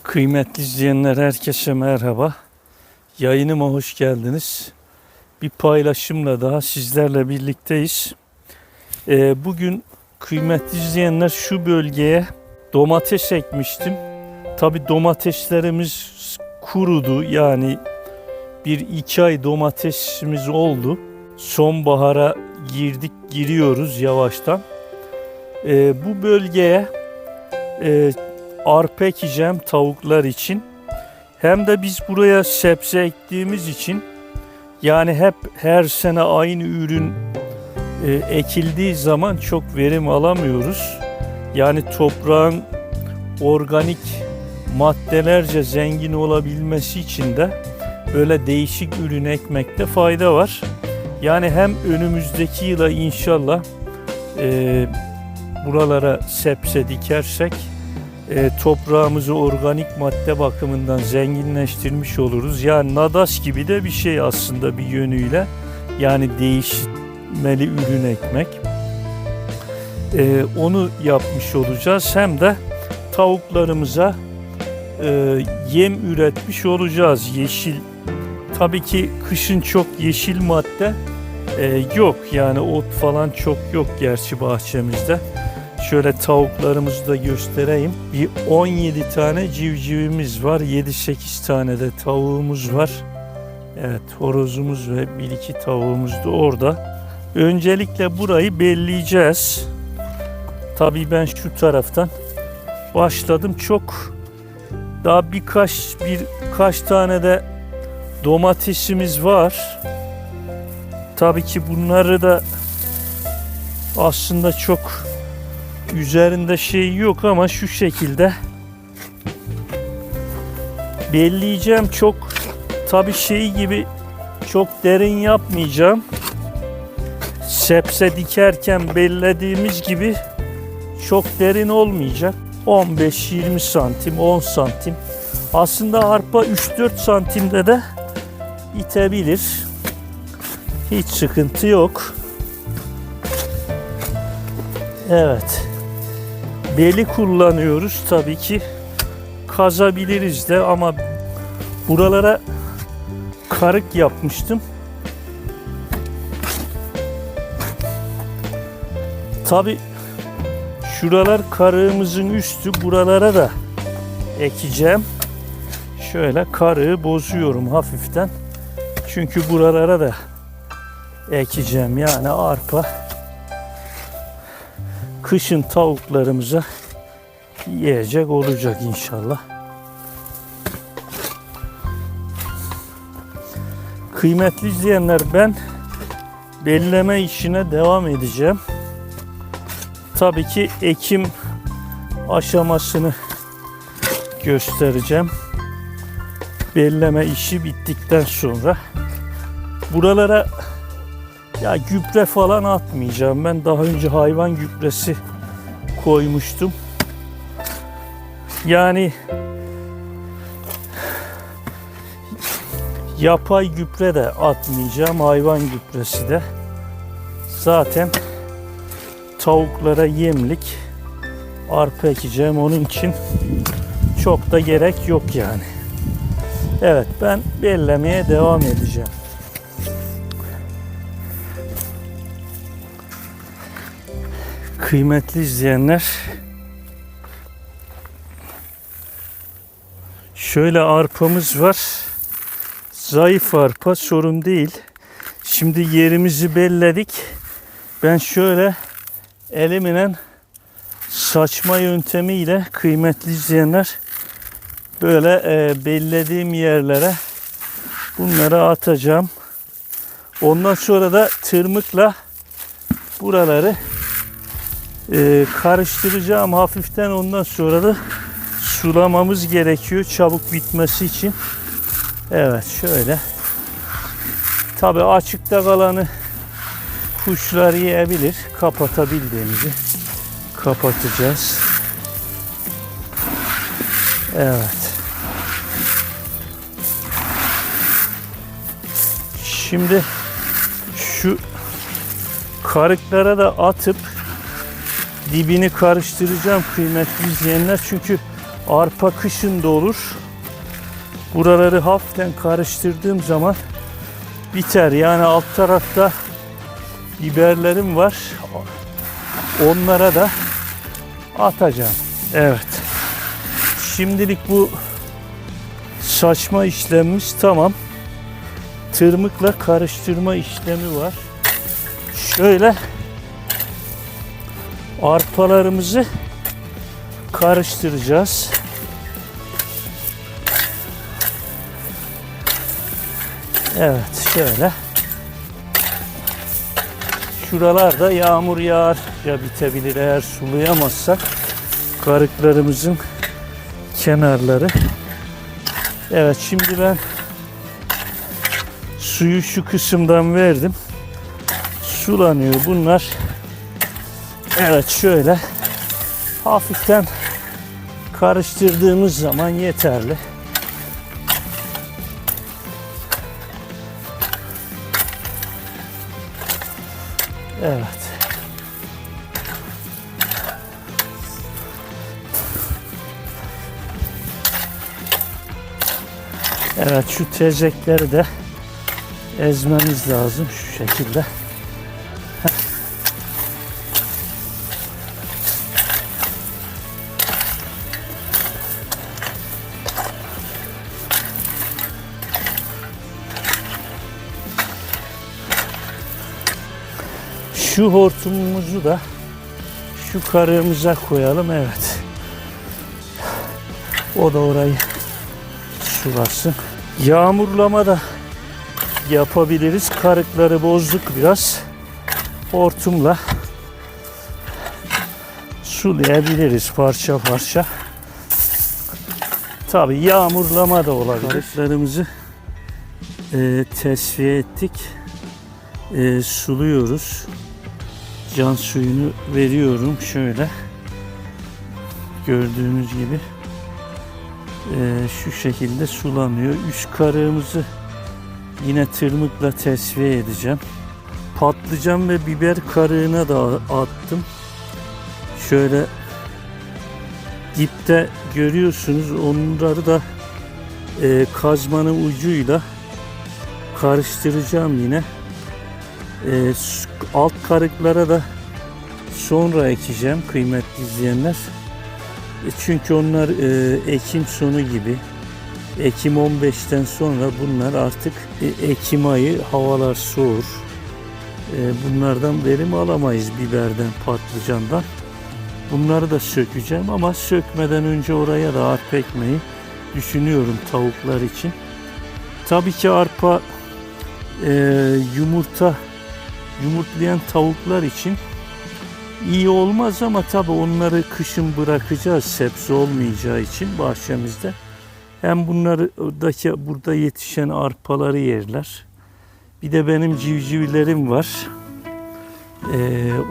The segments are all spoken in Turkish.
Kıymetli izleyenler, herkese merhaba. Yayınıma hoş geldiniz. Bir paylaşımla daha sizlerle birlikteyiz. Bugün kıymetli izleyenler şu bölgeye domates ekmiştim. Tabi domateslerimiz kurudu, yani 1-2 ay domatesimiz oldu. Sonbahara giriyoruz yavaştan. Bu bölgeye arpa ekeceğim tavuklar için. Hem de biz buraya sebze ektiğimiz için, yani hep her sene aynı ürün ekildiği zaman çok verim alamıyoruz. Yani toprağın organik maddelerce zengin olabilmesi için de böyle değişik ürün ekmekte fayda var. Yani hem önümüzdeki yıla inşallah buralara sebze dikersek toprağımızı organik madde bakımından zenginleştirmiş oluruz. Yani nadas gibi de bir şey aslında bir yönüyle. Yani değişmeli ürün ekmek. Onu yapmış olacağız. Hem de tavuklarımıza yem üretmiş olacağız. Yeşil. Tabii ki kışın çok yeşil madde yok. Yani ot falan çok yok gerçi bahçemizde. Şöyle tavuklarımızı da göstereyim. Bir 17 tane civcivimiz var. 7-8 tane de tavuğumuz var. Evet, horozumuz ve 1-2 tavuğumuz da orada. Öncelikle burayı belleyeceğiz. Tabii ben şu taraftan başladım. Daha birkaç tane de domatesimiz var. Tabii ki bunları da aslında çok üzerinde şey yok ama şu şekilde belleyeceğim. Tabii şey gibi çok derin yapmayacağım. Sebze dikerken bellediğimiz gibi çok derin olmayacak. 15-20 santim, 10 santim. Aslında arpa 3-4 santimde de itebilir. Hiç sıkıntı yok. Evet. Beli kullanıyoruz tabii ki. Kazabiliriz de ama buralara karık yapmıştım. Tabii şuralar karığımızın üstü, buralara da ekeceğim. Şöyle karığı bozuyorum hafiften. Çünkü buralara da ekeceğim, yani arpa. Kışın tavuklarımıza yiyecek olacak inşallah. Kıymetli izleyenler, ben belleme işine devam edeceğim. Tabii ki ekim aşamasını göstereceğim. Belleme işi bittikten sonra buralara gübre falan atmayacağım. Ben daha önce hayvan gübresi koymuştum. Yani yapay gübre de atmayacağım. Hayvan gübresi de. Zaten tavuklara yemlik arpa ekeceğim. Onun için çok da gerek yok yani. Evet, ben bellemeye devam edeceğim. Kıymetli izleyenler, şöyle arpamız var. Zayıf arpa, sorun değil. Şimdi yerimizi belledik. Ben şöyle elimle saçma yöntemiyle, kıymetli izleyenler, böyle bellediğim yerlere bunları atacağım. Ondan sonra da tırmıkla buraları karıştıracağım hafiften. Ondan sonra da sulamamız gerekiyor çabuk bitmesi için. Evet, şöyle. Tabii açıkta kalanı kuşlar yiyebilir. Kapatabildiğimizi kapatacağız. Evet. Şimdi şu karıklara da atıp dibini karıştıracağım kıymetli izleyenler. Çünkü Arpa kışın da olur. Buraları hafiften karıştırdığım zaman biter. Yani alt tarafta biberlerim var. Onlara da atacağım. Evet. Şimdilik bu saçma işlemimiz tamam. Tırmıkla karıştırma işlemi var. Şöyle arpalarımızı karıştıracağız. Evet, şöyle. Şuralarda yağmur yağar ya bitebilir eğer sulayamazsak karıklarımızın kenarları. Evet, şimdi ben suyu şu kısımdan verdim. Sulanıyor bunlar. Evet, şöyle hafiften karıştırdığımız zaman yeterli. Evet. Evet, şu tezekleri de ezmemiz lazım şu şekilde. Şu hortumumuzu da şu karığımıza koyalım. Evet. O da orayı sulasın. Yağmurlama da yapabiliriz. Karıkları bozduk biraz. Hortumla sulayabiliriz parça parça. Tabii yağmurlama da olabilir. Karıklarımızı tesviye ettik. Suluyoruz. Can suyunu veriyorum şöyle. Gördüğünüz gibi şu şekilde sulanıyor. Üst karığımızı yine tırmıkla tesviye edeceğim. Patlıcan ve biber karığına da attım. Şöyle dipte görüyorsunuz, onları da kazmanın ucuyla karıştıracağım yine. Alt karıklara da sonra ekeceğim kıymetli izleyenler. Çünkü onlar Ekim sonu gibi, Ekim 15'ten sonra bunlar artık Ekim ayı havalar soğur. Bunlardan verim alamayız, biberden, patlıcandan. Bunları da sökeceğim ama sökmeden önce oraya da arpa ekmeği düşünüyorum tavuklar için. Tabii ki arpa yumurtlayan tavuklar için iyi olmaz ama tabii onları kışın bırakacağız sebze olmayacağı için bahçemizde. Hem burada yetişen arpaları yerler. Bir de benim civcivlerim var.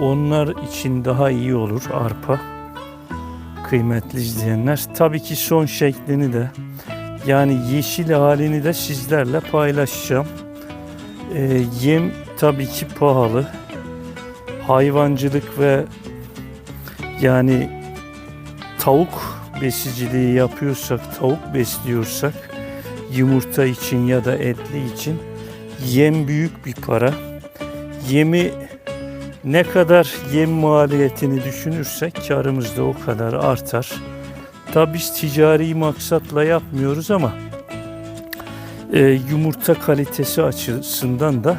Onlar için daha iyi olur arpa. Kıymetli izleyenler. Tabii ki son şeklini de, yani yeşil halini de sizlerle paylaşacağım. Yem tabii ki pahalı. Hayvancılık ve yani tavuk besiciliği yapıyorsak, tavuk besliyorsak yumurta için ya da etli için yem büyük bir para. Yemi ne kadar yem maliyetini düşünürsek karımız da o kadar artar. Tabii biz ticari maksatla yapmıyoruz ama yumurta kalitesi açısından da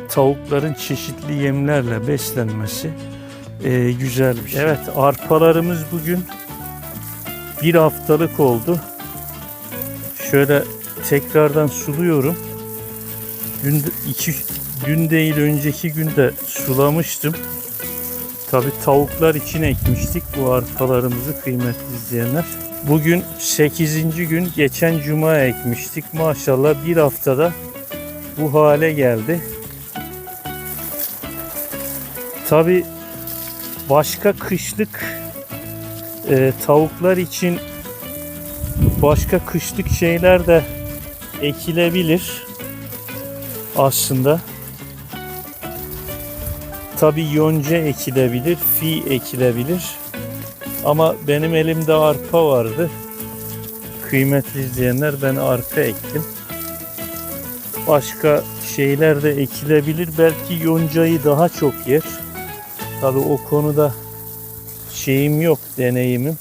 tavukların çeşitli yemlerle beslenmesi güzel bir şey. Evet, arpalarımız bugün bir haftalık oldu. Şöyle tekrardan suluyorum. Dün değil önceki günde sulamıştım. Tabii tavuklar için ekmiştik bu arpalarımızı kıymetli izleyenler. Bugün 8. gün, geçen cuma ekmiştik. Maşallah bir haftada bu hale geldi. Tabii başka kışlık tavuklar için başka kışlık şeyler de ekilebilir aslında. Tabii yonca ekilebilir, fi ekilebilir. Ama benim elimde arpa vardı. Kıymetli izleyenler, ben arpa ektim. Başka şeyler de ekilebilir. Belki yoncayı daha çok yer. Tabii o konuda şeyim yok, deneyimim.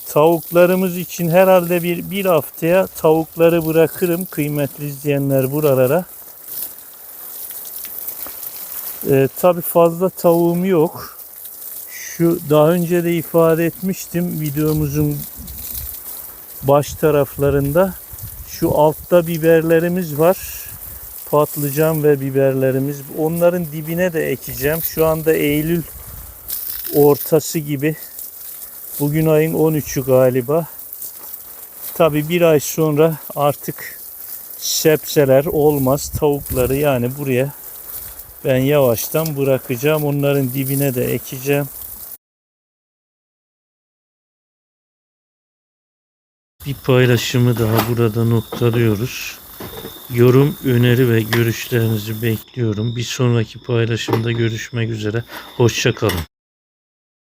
Tavuklarımız için herhalde bir haftaya tavukları bırakırım kıymetli izleyenler buralara. Tabii fazla tavuğum yok. Şu daha önce de ifade etmiştim videomuzun baş taraflarında. Şu altta biberlerimiz var. Patlıcan ve biberlerimiz. Onların dibine de ekeceğim. Şu anda Eylül ortası gibi. Bugün ayın 13'ü galiba. Tabii bir ay sonra artık sebzeler olmaz. Tavukları yani buraya ben yavaştan bırakacağım. Onların dibine de ekeceğim. Bir paylaşımı daha burada noktalıyoruz. Yorum, öneri ve görüşlerinizi bekliyorum. Bir sonraki paylaşımda görüşmek üzere. Hoşça kalın.